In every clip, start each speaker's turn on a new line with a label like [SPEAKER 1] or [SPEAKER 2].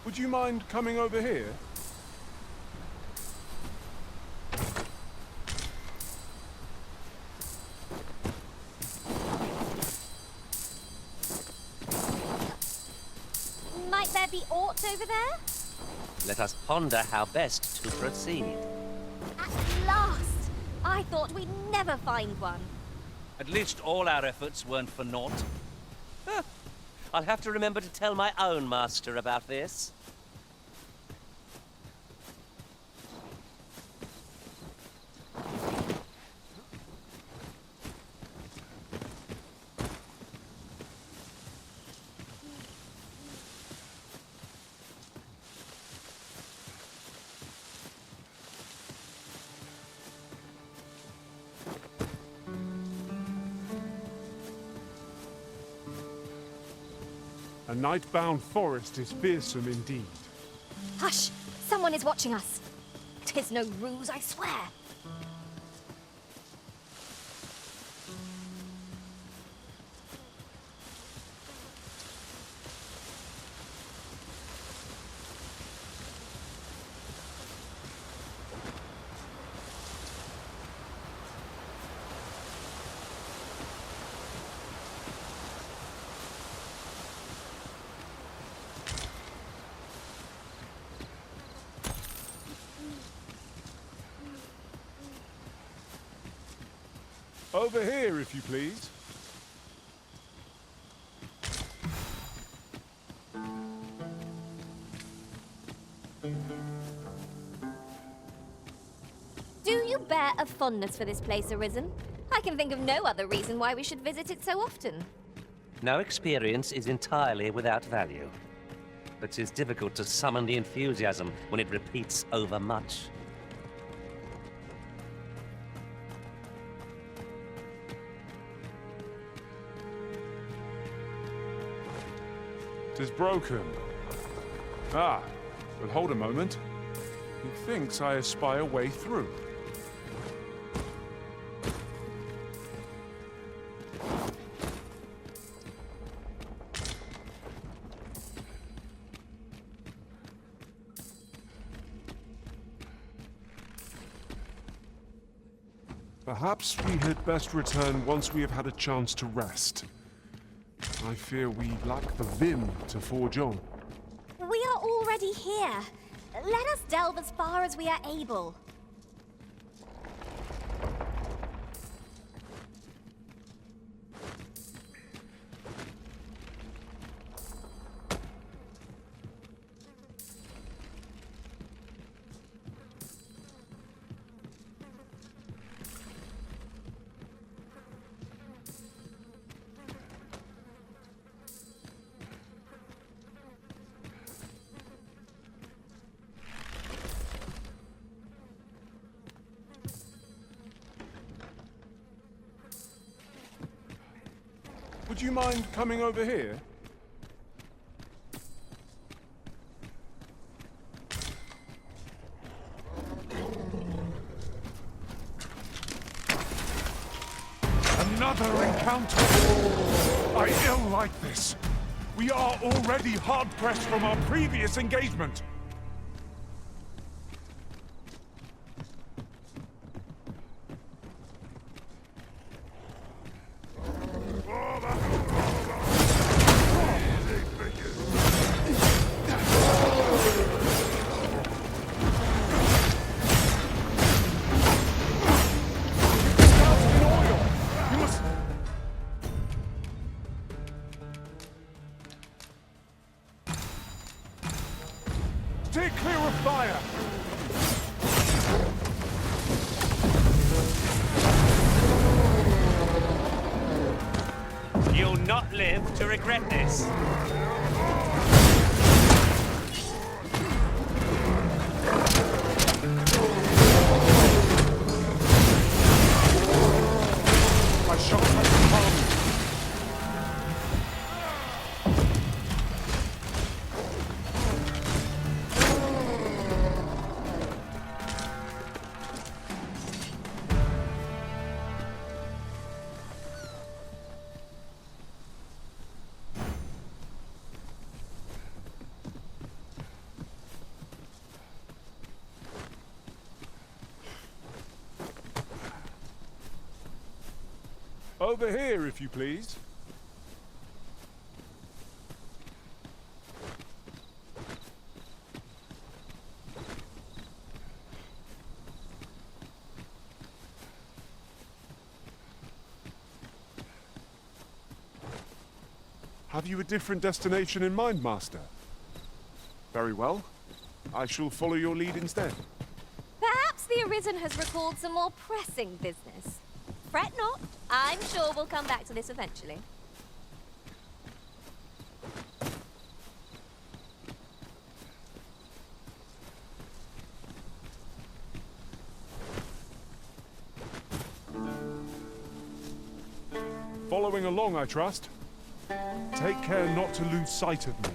[SPEAKER 1] Would you mind coming over here?
[SPEAKER 2] Might there be aught over there?
[SPEAKER 3] Let us ponder how best to proceed.
[SPEAKER 2] At last! I thought we'd never find one.
[SPEAKER 3] At least all our efforts weren't for naught. Huh. I'll have to remember to tell my own master about this.
[SPEAKER 1] A night-bound forest is fearsome indeed.
[SPEAKER 2] Hush! Someone is watching us. 'Tis no ruse, I swear.
[SPEAKER 1] Over here, if you please.
[SPEAKER 2] Do you bear a fondness for this place, Arisen? I can think of no other reason why we should visit it so often.
[SPEAKER 3] No experience is entirely without value. But 'tis difficult to summon the enthusiasm when it repeats over much.
[SPEAKER 1] Tis broken. Ah, but hold a moment. Methinks I espy a way through. Perhaps we had best return once we have had a chance to rest. I fear we lack the vim to forge on.
[SPEAKER 2] We are already here. Let us delve as far as we are able.
[SPEAKER 1] Would you mind coming over here? Another encounter! I ill like this. We are already hard-pressed from our previous engagement. Stay clear of fire!
[SPEAKER 3] You'll not live to regret this.
[SPEAKER 1] I shall try to harm you. Over here, if you please. Have you a different destination in mind, Master? Very well. I shall follow your lead instead.
[SPEAKER 2] Perhaps the Arisen has recalled some more pressing business. Fret not. I'm sure we'll come back to this eventually.
[SPEAKER 1] Following along, I trust. Take care not to lose sight of me.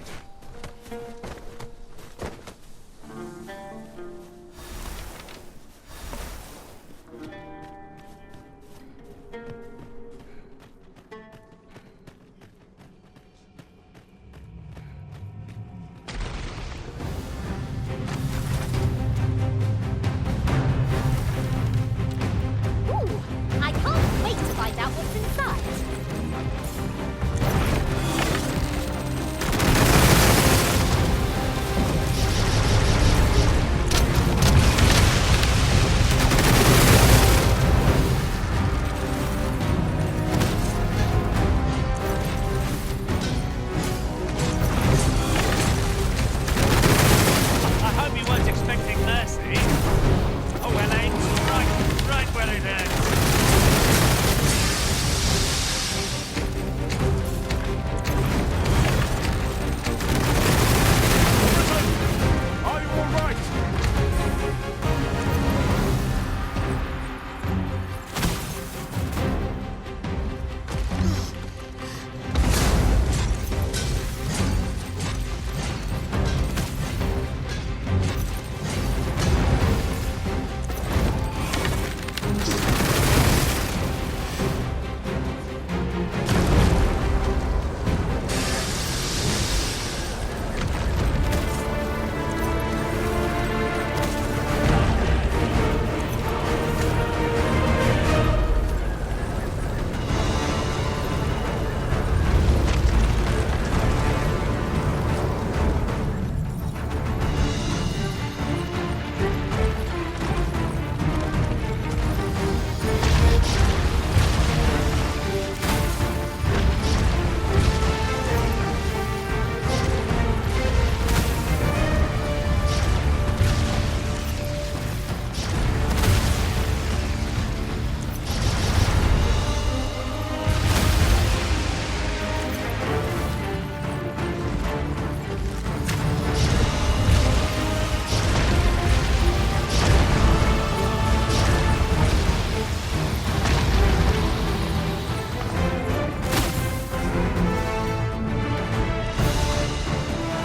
[SPEAKER 2] Ooh, I can't wait to find out what's inside.
[SPEAKER 3] I hope you weren't expecting mercy. Oh, well, aimed right where it hurts.
[SPEAKER 1] Are you all right?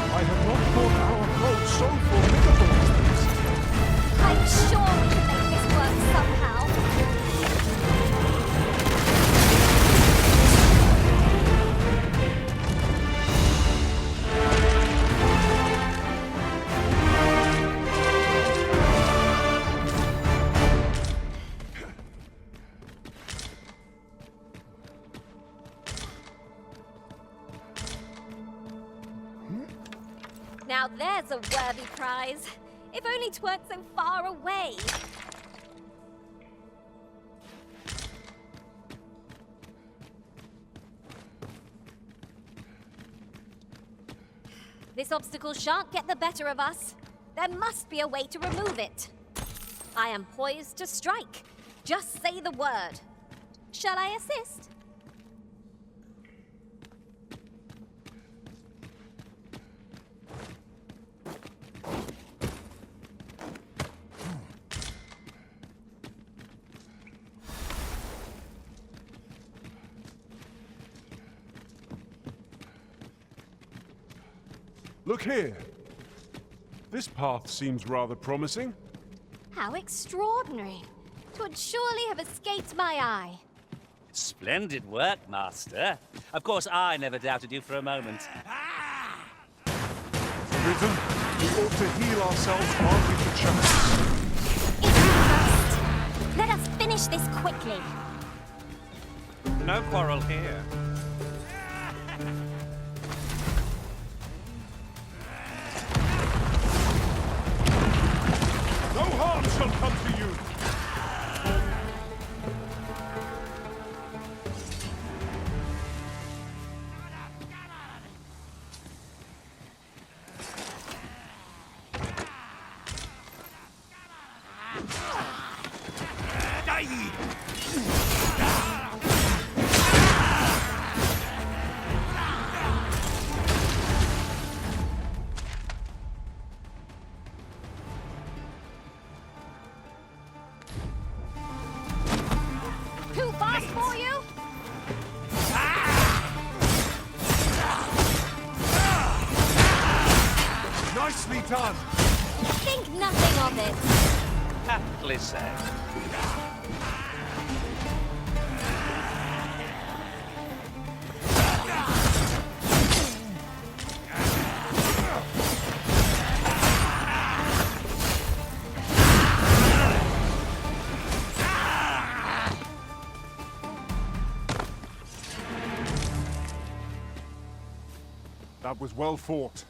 [SPEAKER 1] I have not thought our approach so formidable as this.
[SPEAKER 2] I'm sure we can make this work somehow. Now there's a worthy prize. If only 'tweren't so far away. This obstacle shan't get the better of us. There must be a way to remove it. I am poised to strike. Just say the word. Shall I assist?
[SPEAKER 1] Look here. This path seems rather promising.
[SPEAKER 2] How extraordinary. 'Twould surely have escaped my eye.
[SPEAKER 3] Splendid work, Master. Of course, I never doubted you for a moment.
[SPEAKER 1] Rhythm, we ought to heal ourselves while we can chance.
[SPEAKER 2] If we must, let us finish this quickly.
[SPEAKER 3] No quarrel here.
[SPEAKER 1] No harm shall come to you!
[SPEAKER 2] Too fast for you?
[SPEAKER 1] Nicely done!
[SPEAKER 2] Think nothing of it.
[SPEAKER 3] Aptly said.
[SPEAKER 1] That was well fought.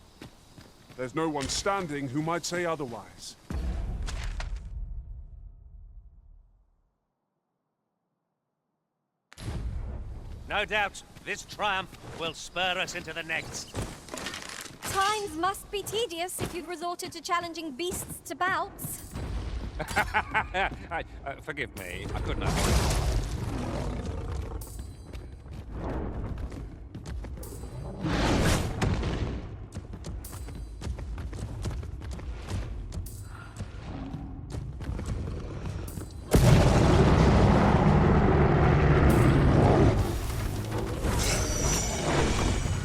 [SPEAKER 1] There's no one standing who might say otherwise.
[SPEAKER 3] No doubt, this triumph will spur us into the next.
[SPEAKER 2] Times must be tedious if you've resorted to challenging beasts to bouts.
[SPEAKER 3] Forgive me, I could not.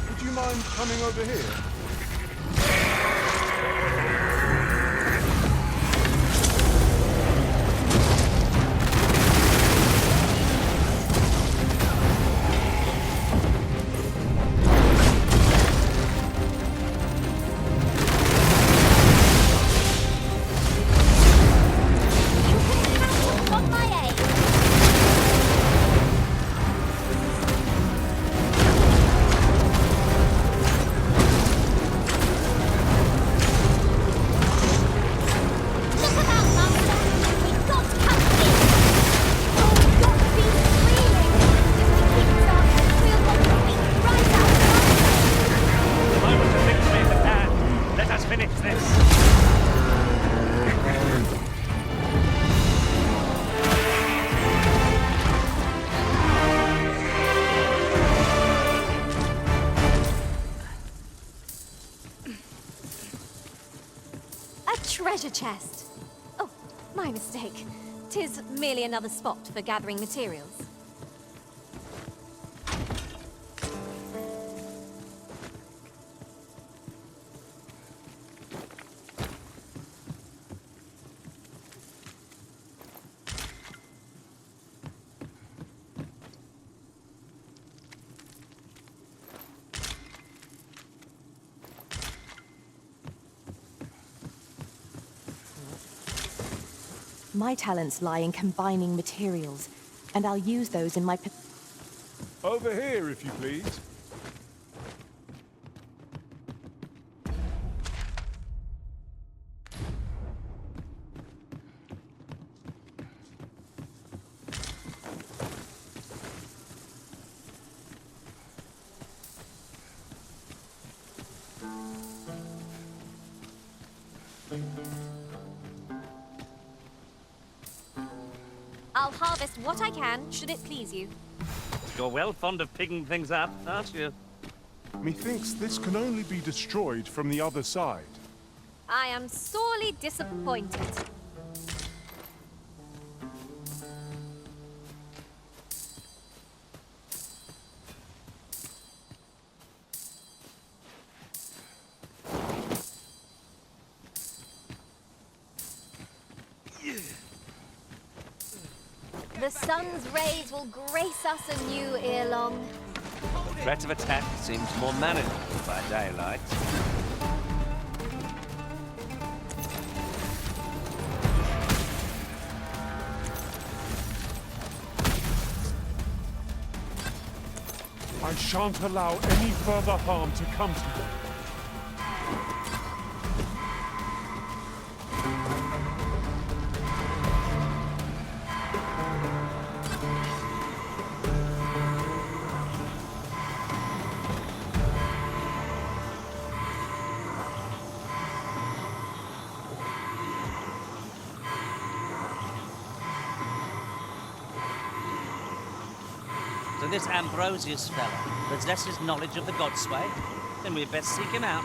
[SPEAKER 1] Would you mind coming over here?
[SPEAKER 2] On my aid. Look about, Master. We've got company. Oh, don't be squealing. If we keep up, we'll want to be right out of our way.
[SPEAKER 3] The moment of victory is at hand. Let us finish this.
[SPEAKER 2] A treasure chest. Oh, my mistake. 'Tis merely another spot for gathering materials.
[SPEAKER 4] My talents lie in combining materials, and I'll use those in my...
[SPEAKER 1] Over here, if you please.
[SPEAKER 2] I'll harvest what I can, should it please you.
[SPEAKER 3] You're well fond of picking things up, aren't you?
[SPEAKER 1] Methinks this can only be destroyed from the other side.
[SPEAKER 2] I am sorely disappointed. The sun's rays will grace us anew ere long.
[SPEAKER 3] The threat of attack seems more manageable by daylight.
[SPEAKER 1] I shan't allow any further harm to come to you.
[SPEAKER 3] So this Ambrosius fellow possesses knowledge of the Godsway? Then we'd best seek him out.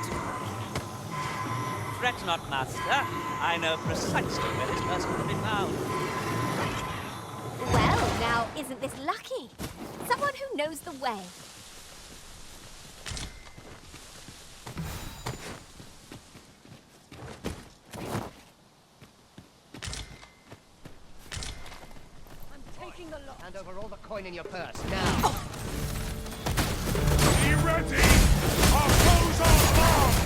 [SPEAKER 3] Fret not, Master. I know precisely where this person can be found.
[SPEAKER 2] Well, now, isn't this lucky? Someone who knows the way.
[SPEAKER 5] Hand over all the coin in your purse, now!
[SPEAKER 1] Be ready! Our foes are armed!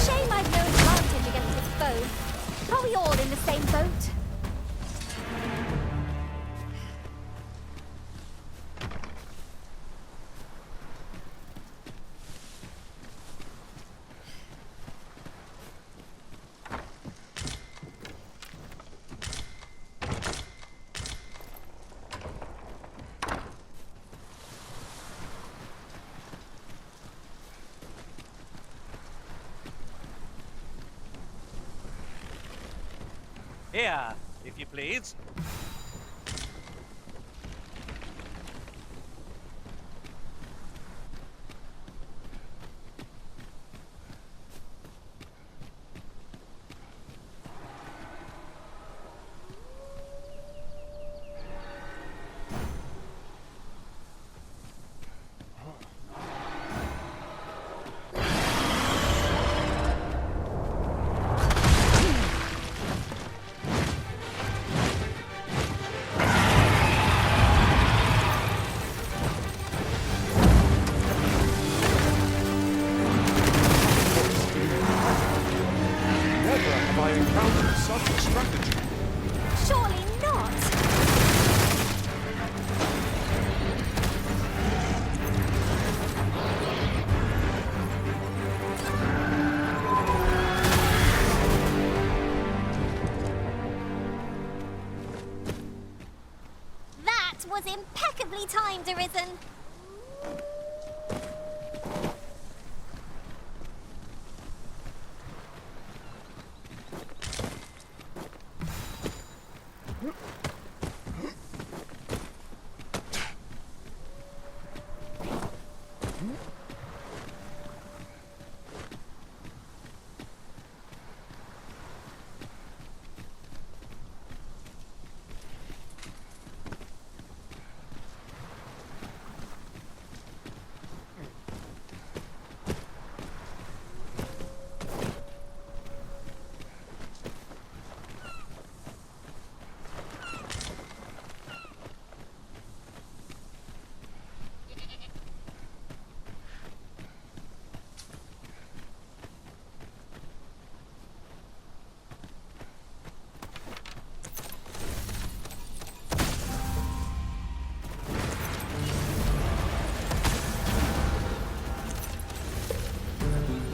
[SPEAKER 2] Shame I've no advantage against this foe. Are we all in the same boat?
[SPEAKER 3] Here, if you please.
[SPEAKER 1] Never have I encountered such a strategy.
[SPEAKER 2] Surely not. That was impeccably timed, Arisen.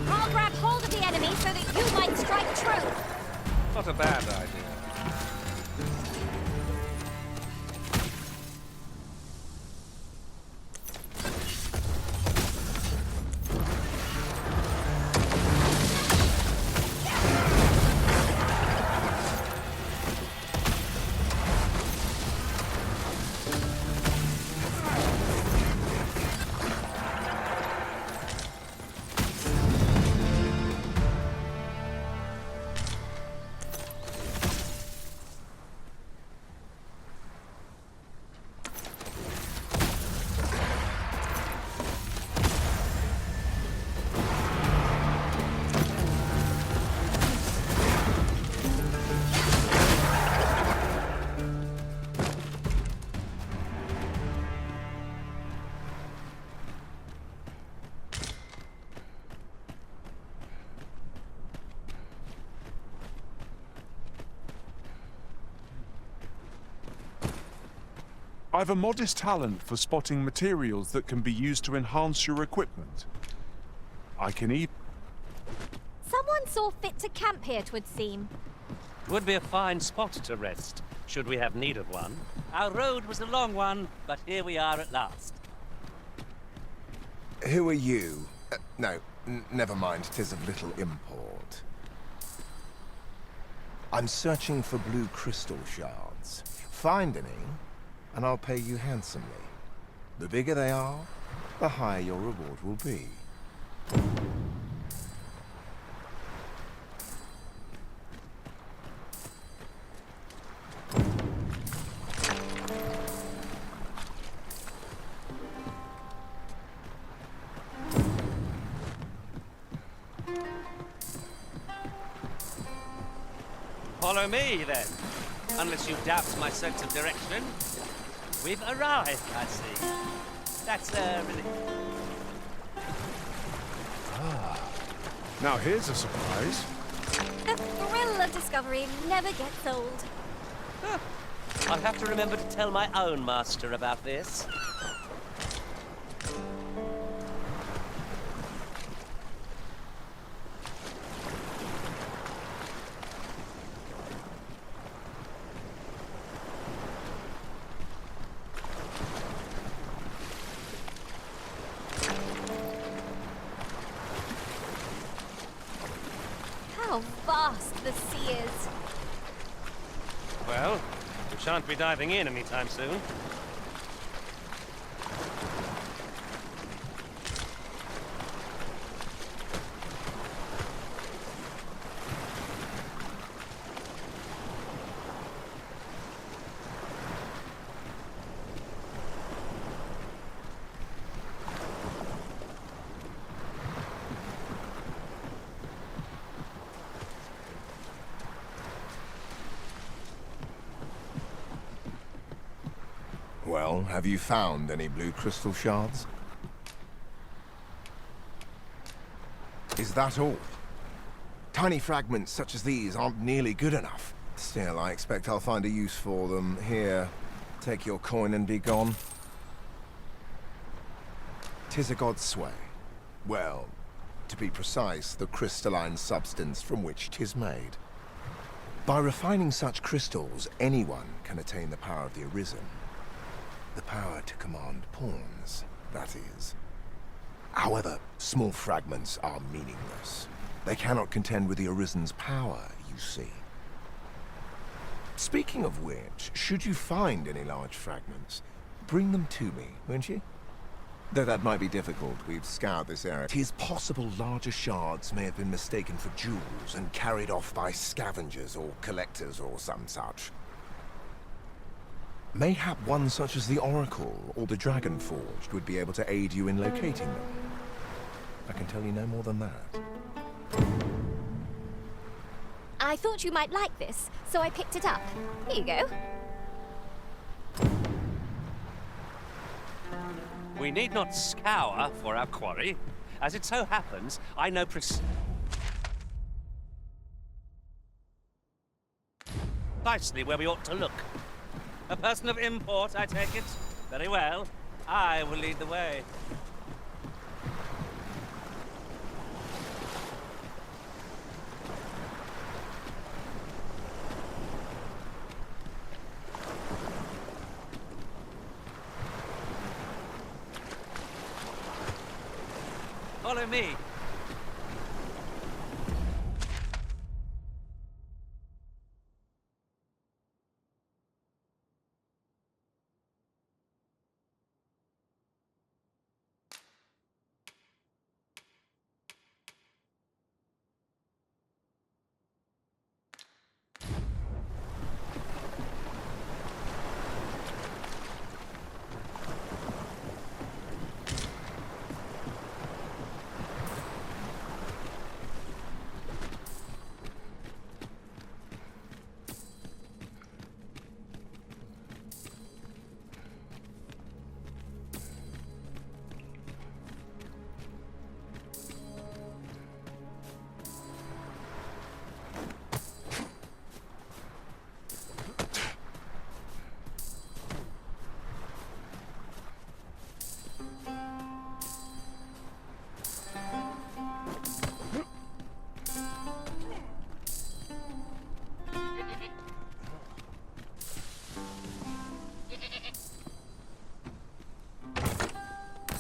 [SPEAKER 2] I'll grab hold of the enemy so that you might strike true.
[SPEAKER 3] Not a bad idea.
[SPEAKER 1] I've a modest talent for spotting materials that can be used to enhance your equipment. I can even...
[SPEAKER 2] Someone saw fit to camp here, 'twould seem.
[SPEAKER 3] Would be a fine spot to rest, should we have need of one. Our road was a long one, but here we are at last.
[SPEAKER 6] Who are you? No, never mind, 'tis of little import. I'm searching for blue crystal shards. Find any, and I'll pay you handsomely. The bigger they are, the higher your reward will be.
[SPEAKER 3] Follow me, then. Unless you doubt my sense of direction. We've arrived, I see. That's a relief.
[SPEAKER 1] Now here's a surprise.
[SPEAKER 2] The thrill of discovery never gets old.
[SPEAKER 3] I'll have to remember to tell my own master about this.
[SPEAKER 2] How vast the sea is.
[SPEAKER 3] Well, we shan't be diving in anytime soon.
[SPEAKER 6] Well, have you found any blue crystal shards? Is that all? Tiny fragments such as these aren't nearly good enough. Still, I expect I'll find a use for them. Here, take your coin and be gone. 'Tis a god's sway. Well, to be precise, the crystalline substance from which 'tis made. By refining such crystals, anyone can attain the power of the Arisen. The power to command pawns, that is. However, small fragments are meaningless. They cannot contend with the Arisen's power, you see. Speaking of which, should you find any large fragments, bring them to me, won't you? Though that might be difficult, we've scoured this area. 'Tis possible larger shards may have been mistaken for jewels and carried off by scavengers or collectors or some such. Mayhap one such as the Oracle or the Dragon Forged would be able to aid you in locating them. I can tell you no more than that.
[SPEAKER 2] I thought you might like this, so I picked it up. Here you go.
[SPEAKER 3] We need not scour for our quarry. As it so happens, I know precisely where we ought to look. A person of import, I take it? Very well. I will lead the way. Follow me.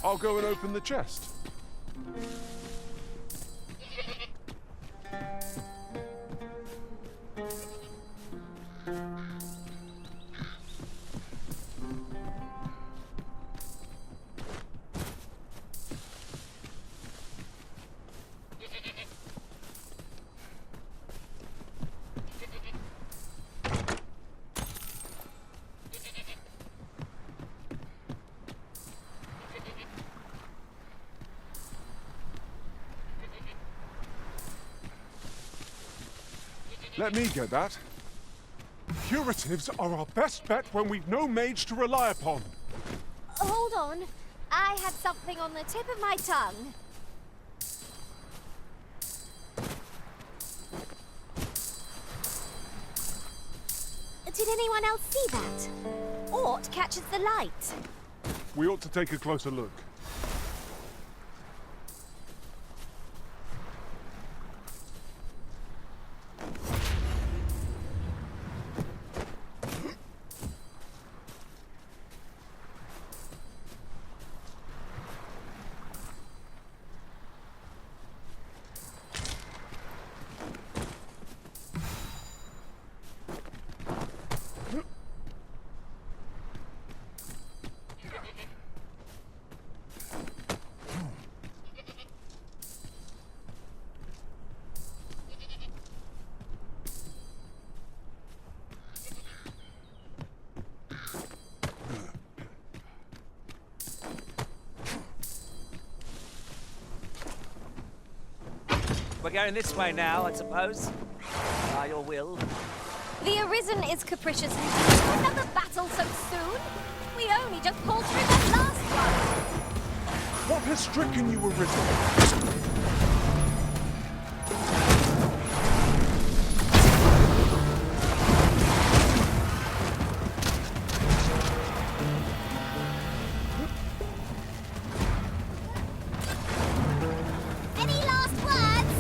[SPEAKER 1] I'll go and open the chest. Let me get that. Curatives are our best bet when we've no mage to rely upon.
[SPEAKER 2] Hold on. I had something on the tip of my tongue. Did anyone else see that? Ort catches the light.
[SPEAKER 1] We ought to take a closer look.
[SPEAKER 3] We're going this way now, I suppose. By your will.
[SPEAKER 2] The Arisen is capricious indeed. Another battle so soon? We only just pulled through that last one.
[SPEAKER 1] What has stricken you, Arisen?
[SPEAKER 2] Any last words?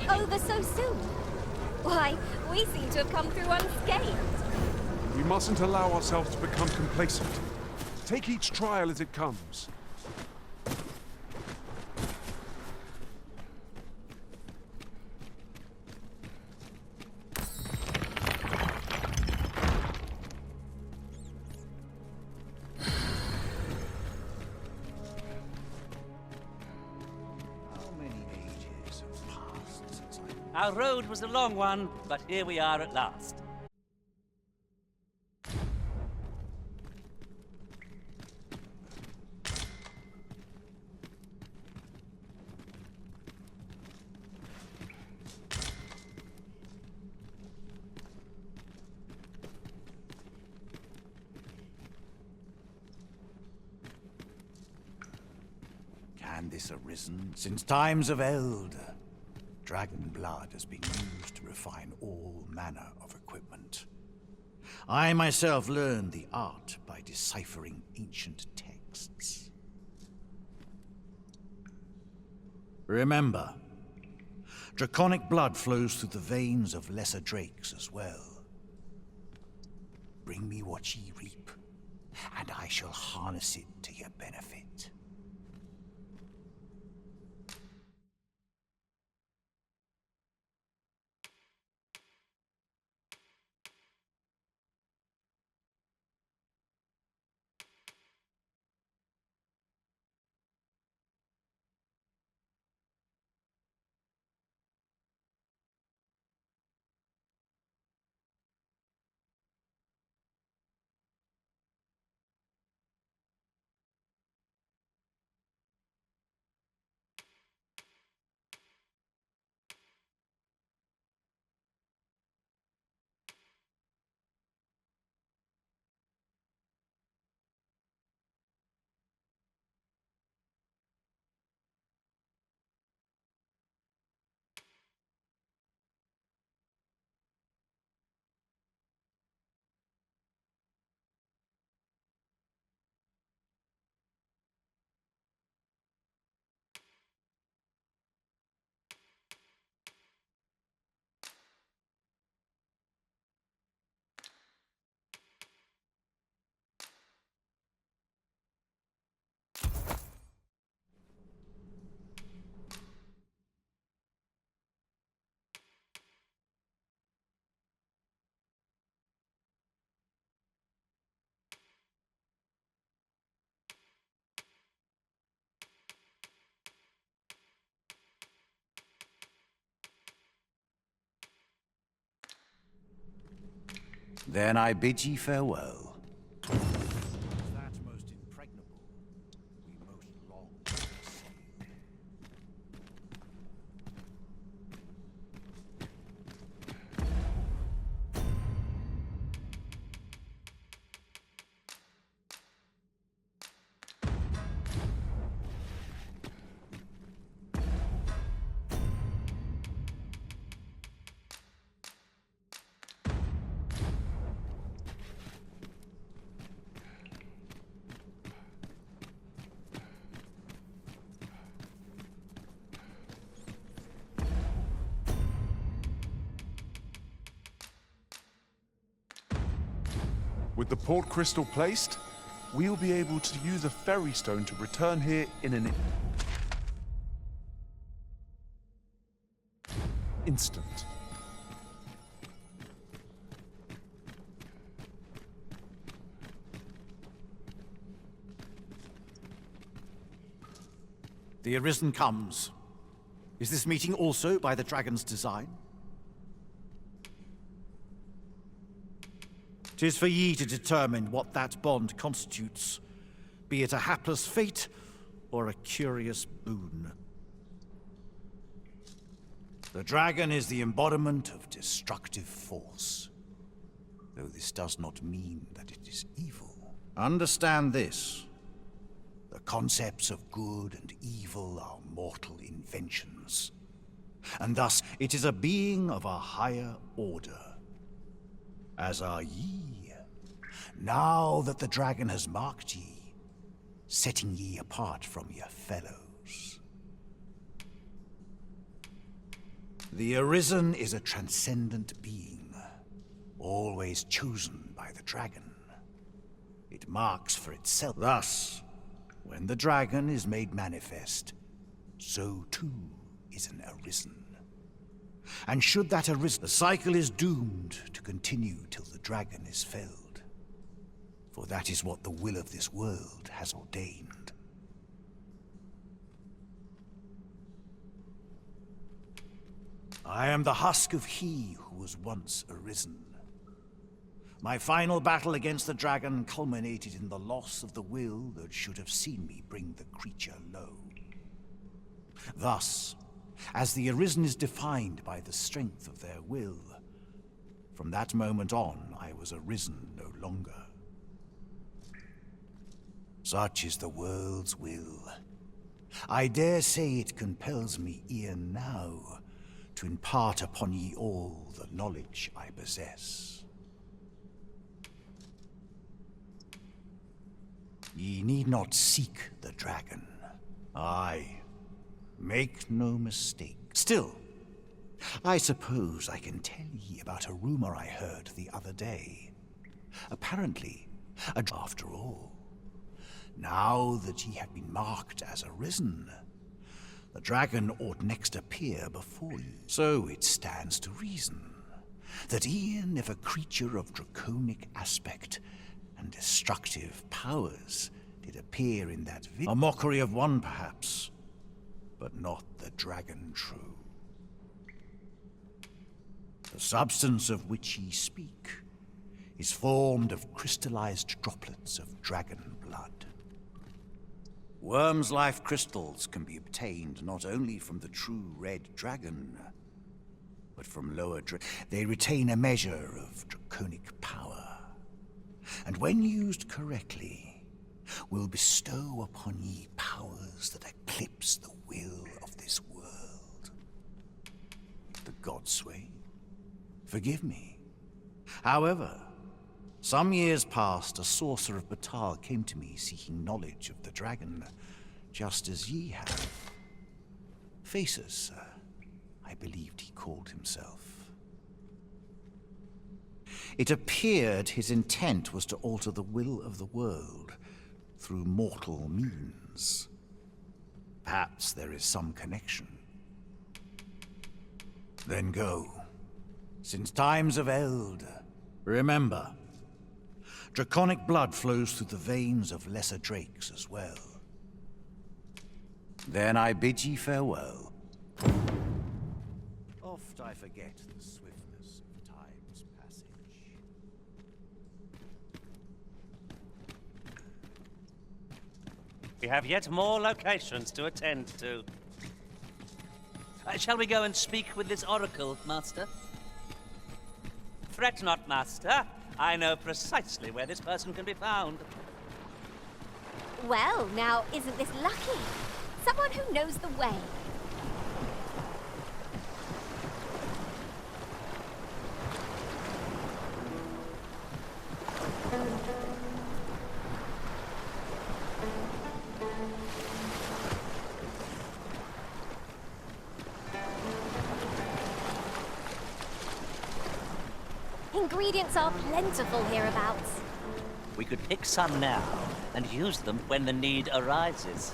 [SPEAKER 2] Over so soon? Why, we seem to have come through unscathed.
[SPEAKER 1] We mustn't allow ourselves to become complacent. Take each trial as it comes.
[SPEAKER 7] How many ages have passed since I...
[SPEAKER 3] Our road was a long one, but here we are at last.
[SPEAKER 7] Can this arisen since times of eld? Dragon blood has been used to refine all manner of equipment. I myself learned the art by deciphering ancient texts. Remember, draconic blood flows through the veins of lesser drakes as well. Bring me what ye reap, and I shall harness it to your benefit. Then I bid ye farewell. That most impregnable, we most long to see.
[SPEAKER 1] With the port crystal placed, we'll be able to use a ferry stone to return here in an instant.
[SPEAKER 7] The Arisen comes. Is this meeting also by the dragon's design? 'Tis for ye to determine what that bond constitutes, be it a hapless fate or a curious boon. The dragon is the embodiment of destructive force, though this does not mean that it is evil. Understand this. The concepts of good and evil are mortal inventions, and thus it is a being of a higher order. As are ye, now that the dragon has marked ye, setting ye apart from your fellows. The Arisen is a transcendent being, always chosen by the dragon. It marks for itself. Thus, when the dragon is made manifest, so too is an Arisen. And should that Arisen, the cycle is doomed to continue till the dragon is felled. For that is what the will of this world has ordained. I am the husk of he who was once Arisen. My final battle against the dragon culminated in the loss of the will that should have seen me bring the creature low. Thus, as the Arisen is defined by the strength of their will, from that moment on, I was Arisen no longer. Such is the world's will. I dare say it compels me e'en now to impart upon ye all the knowledge I possess. Ye need not seek the dragon. Aye. Make no mistake. Still, I suppose I can tell ye about a rumor I heard the other day. Apparently, after all, now that ye have been marked as Arisen, the dragon ought next appear before ye. So it stands to reason that e'en if a creature of draconic aspect and destructive powers did appear in that a mockery of one perhaps, but not the dragon true. The substance of which ye speak is formed of crystallized droplets of dragon blood. Worm's life crystals can be obtained not only from the true red dragon, but from lower they retain a measure of draconic power, and when used correctly, will bestow upon ye powers that eclipse the will of this world. The Godsway? Forgive me. However, some years past, a sorcerer of Batal came to me seeking knowledge of the dragon, just as ye have. Faces, I believed he called himself. It appeared his intent was to alter the will of the world through mortal means. Perhaps there is some connection. Then go. Since times of eld, remember, draconic blood flows through the veins of lesser drakes as well. Then I bid ye farewell. Oft I forget the swiftness of time's passage.
[SPEAKER 3] We have yet more locations to attend to. Shall we go and speak with this oracle, Master? Fret not, Master. I know precisely where this person can be found.
[SPEAKER 2] Well, now, isn't this lucky? Someone who knows the way. Ingredients are plentiful hereabouts.
[SPEAKER 3] We could pick some now and use them when the need arises.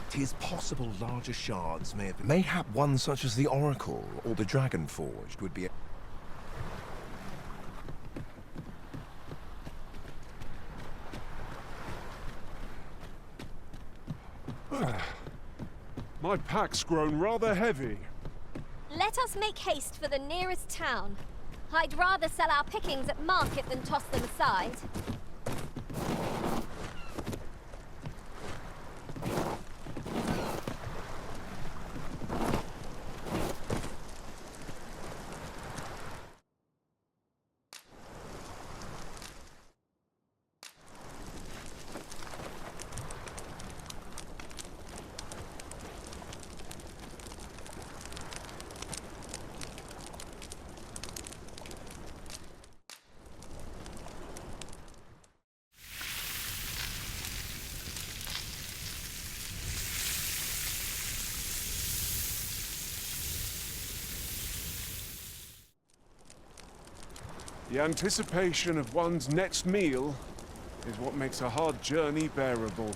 [SPEAKER 6] Tis possible larger shards may have... Mayhap one such as the Oracle or the Dragon Forged would be...
[SPEAKER 1] My pack's grown rather heavy.
[SPEAKER 2] Let us make haste for the nearest town. I'd rather sell our pickings at market than toss them aside.
[SPEAKER 1] The anticipation of one's next meal is what makes a hard journey bearable.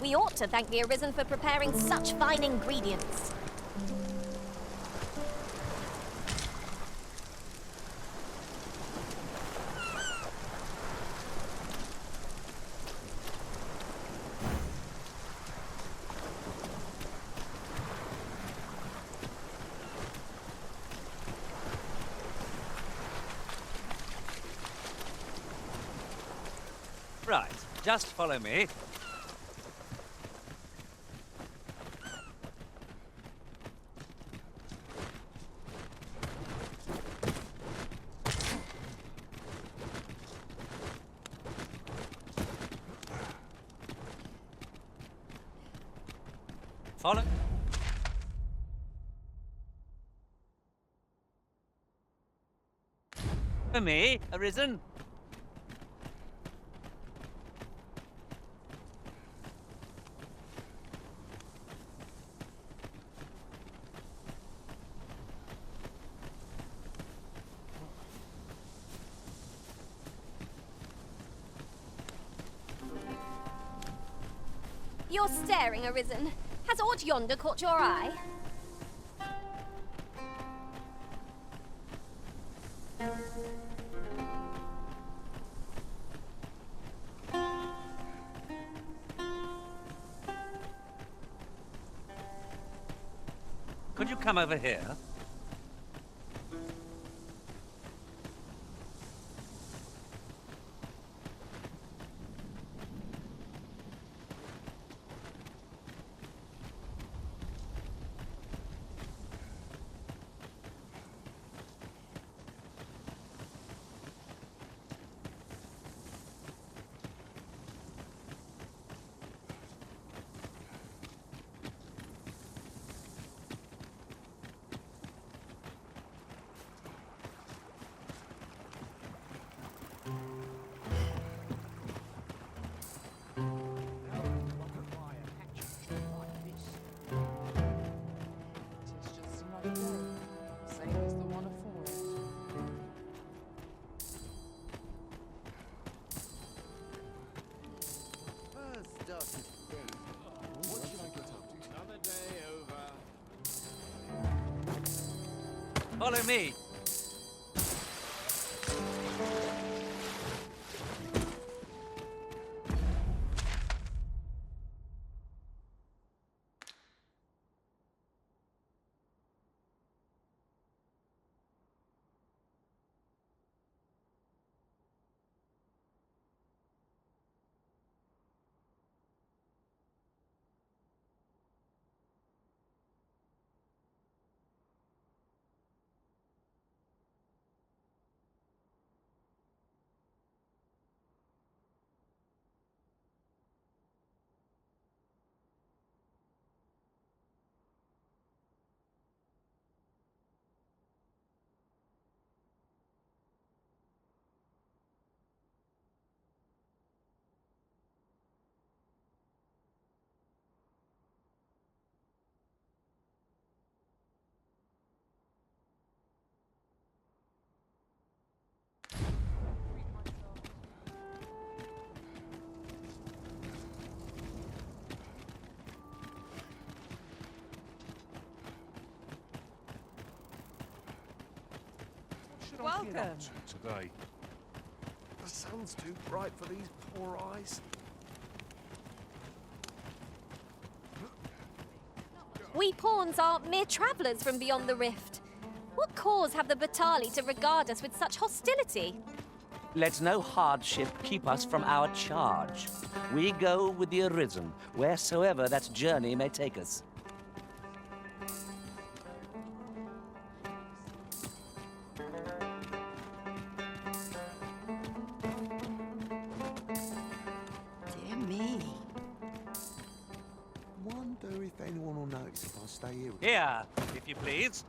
[SPEAKER 2] We ought to thank the Arisen for preparing such fine ingredients.
[SPEAKER 3] Right, just follow me. Follow. For me, Arisen.
[SPEAKER 2] You're staring, Arisen. Has aught yonder caught your eye?
[SPEAKER 3] Could you come over here? Follow me.
[SPEAKER 1] should I get up
[SPEAKER 8] Welcome.
[SPEAKER 1] to today?
[SPEAKER 6] The sun's too bright for these poor eyes.
[SPEAKER 2] We pawns are mere travellers from beyond the rift. What cause have the Batali to regard us with such hostility?
[SPEAKER 3] Let no hardship keep us from our charge. We go with the Arisen, wheresoever that journey may take us.
[SPEAKER 7] Dear me. Wonder if anyone will notice if I stay here.
[SPEAKER 3] Here, if you please.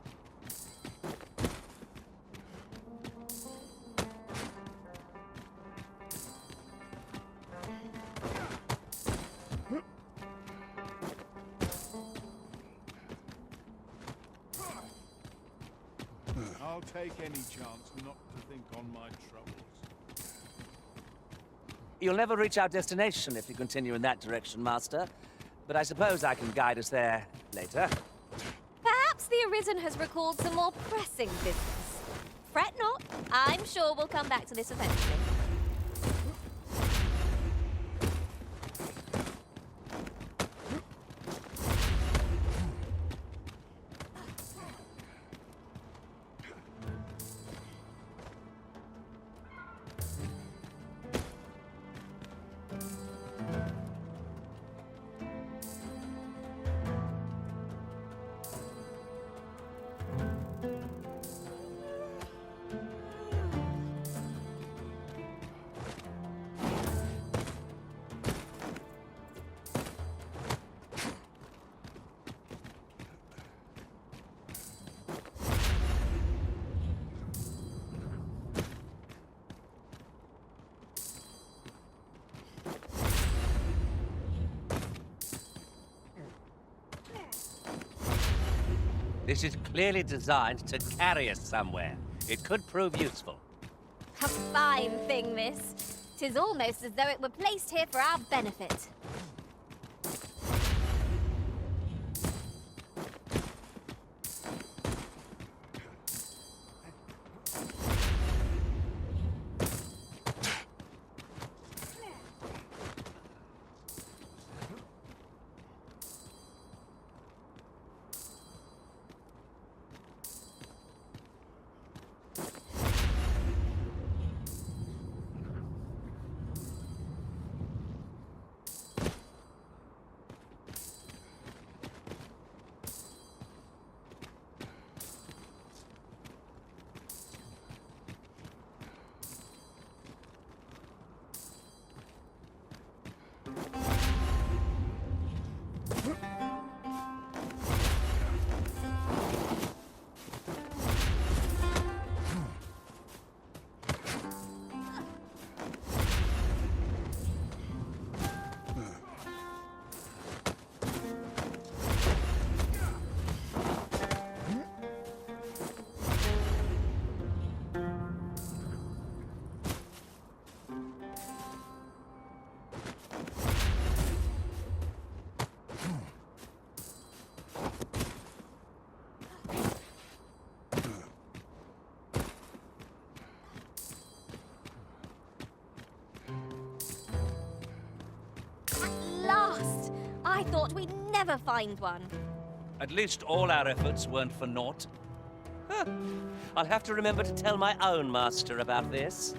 [SPEAKER 1] I'll take any chance not to think on my troubles.
[SPEAKER 3] You'll never reach our destination if you continue in that direction, Master. But I suppose I can guide us there later.
[SPEAKER 2] Perhaps the Arisen has recalled some more pressing business. Fret not, I'm sure we'll come back to this eventually.
[SPEAKER 3] This is clearly designed to carry us somewhere. It could prove useful.
[SPEAKER 2] A fine thing, this. 'Tis almost as though it were placed here for our benefit. Last! I thought we'd never find one.
[SPEAKER 3] At least all our efforts weren't for naught. Huh. I'll have to remember to tell my own master about this.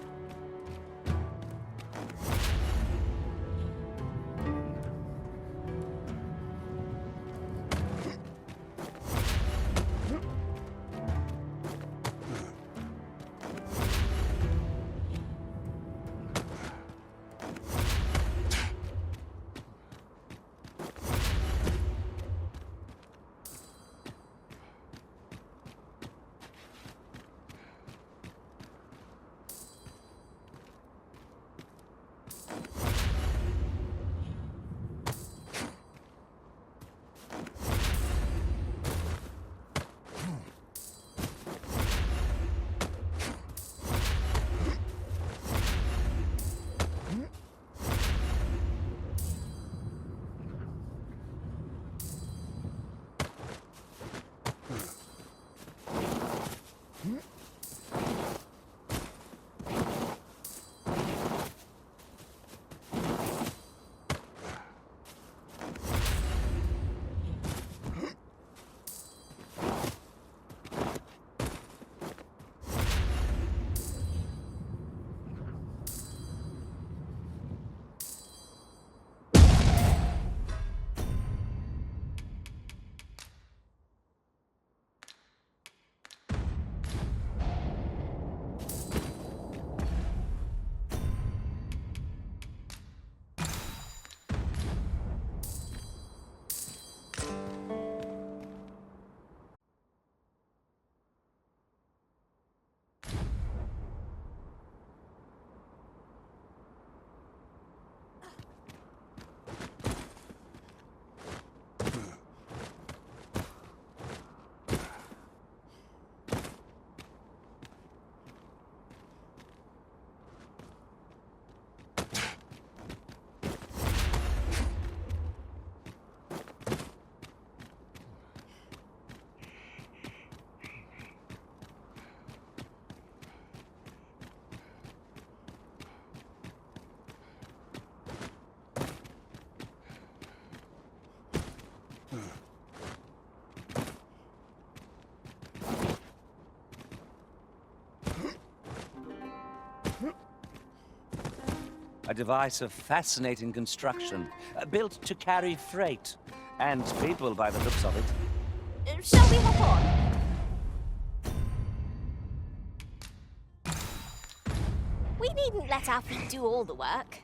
[SPEAKER 3] A device of fascinating construction, built to carry freight. And people by the looks of it.
[SPEAKER 2] Shall we hop on? We needn't let our feet do all the work.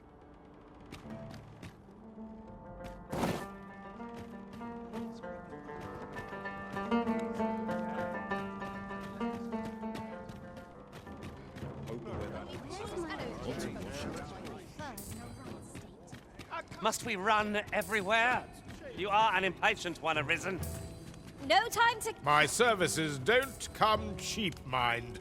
[SPEAKER 3] Must we run everywhere? You are an impatient one, Arisen.
[SPEAKER 2] No time to...
[SPEAKER 1] My services don't come cheap, mind.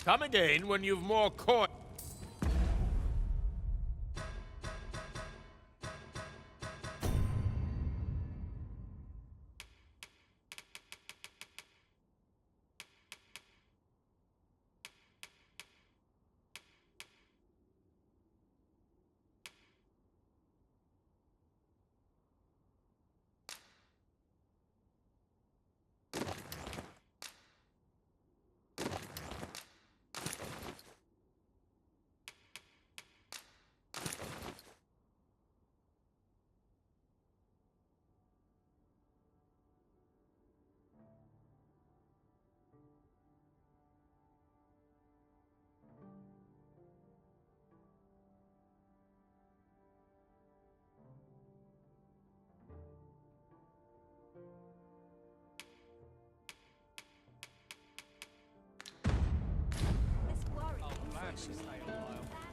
[SPEAKER 1] Come again when you've more coin.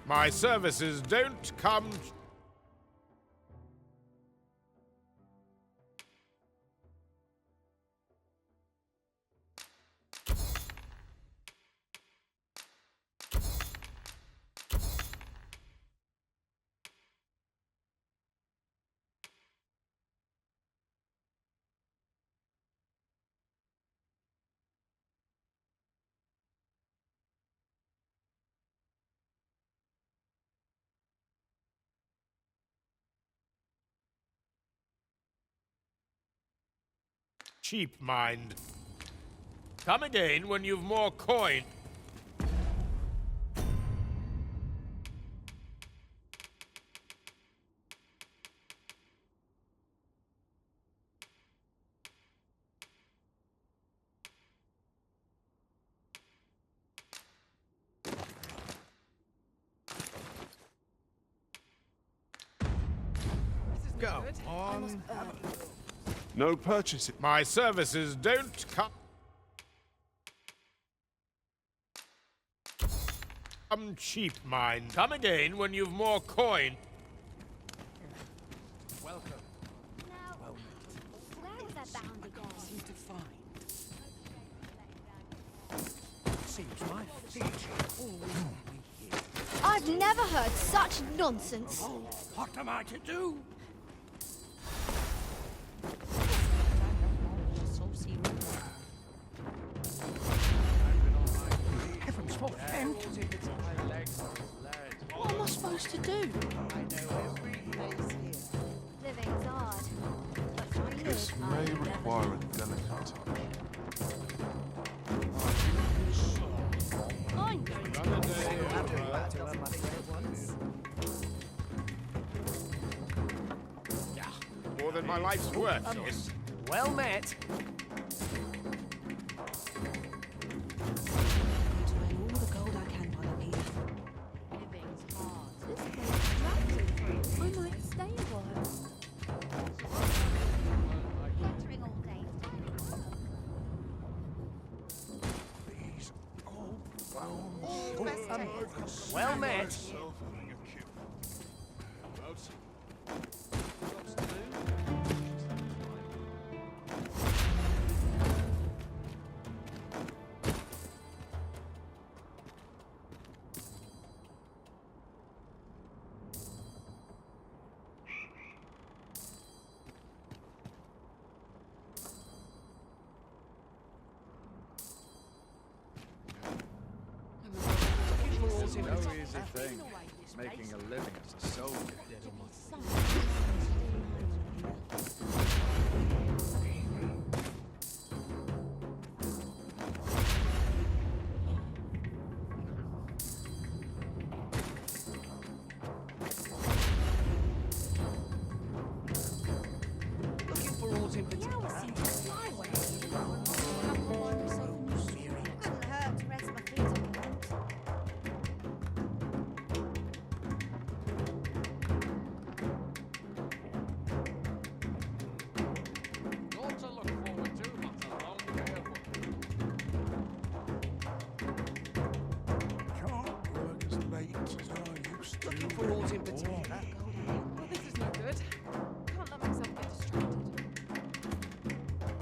[SPEAKER 1] My services don't come... cheap, mind. Come again when you've more coin.
[SPEAKER 7] Go on.
[SPEAKER 1] No purchase.
[SPEAKER 8] My services don't come cheap, mind. Come again when you've more coin.
[SPEAKER 5] Welcome.
[SPEAKER 2] Now, where was I bound again?
[SPEAKER 5] Seems my feet always here.
[SPEAKER 2] I've never heard such nonsense.
[SPEAKER 5] What am I to do? Heavens, what fantasy!
[SPEAKER 2] What am I supposed to do? Living's hard. But for
[SPEAKER 1] This
[SPEAKER 2] years,
[SPEAKER 1] may require a delicate touch.
[SPEAKER 2] I'm going to
[SPEAKER 8] More than my life's worth, yes.
[SPEAKER 5] Well met.
[SPEAKER 4] All the gold I can while I'm here.
[SPEAKER 2] Living's hard. This place is attractive. I might stay a while. Catering all day.
[SPEAKER 5] Well met.
[SPEAKER 9] No easy thing, making a living as a soldier.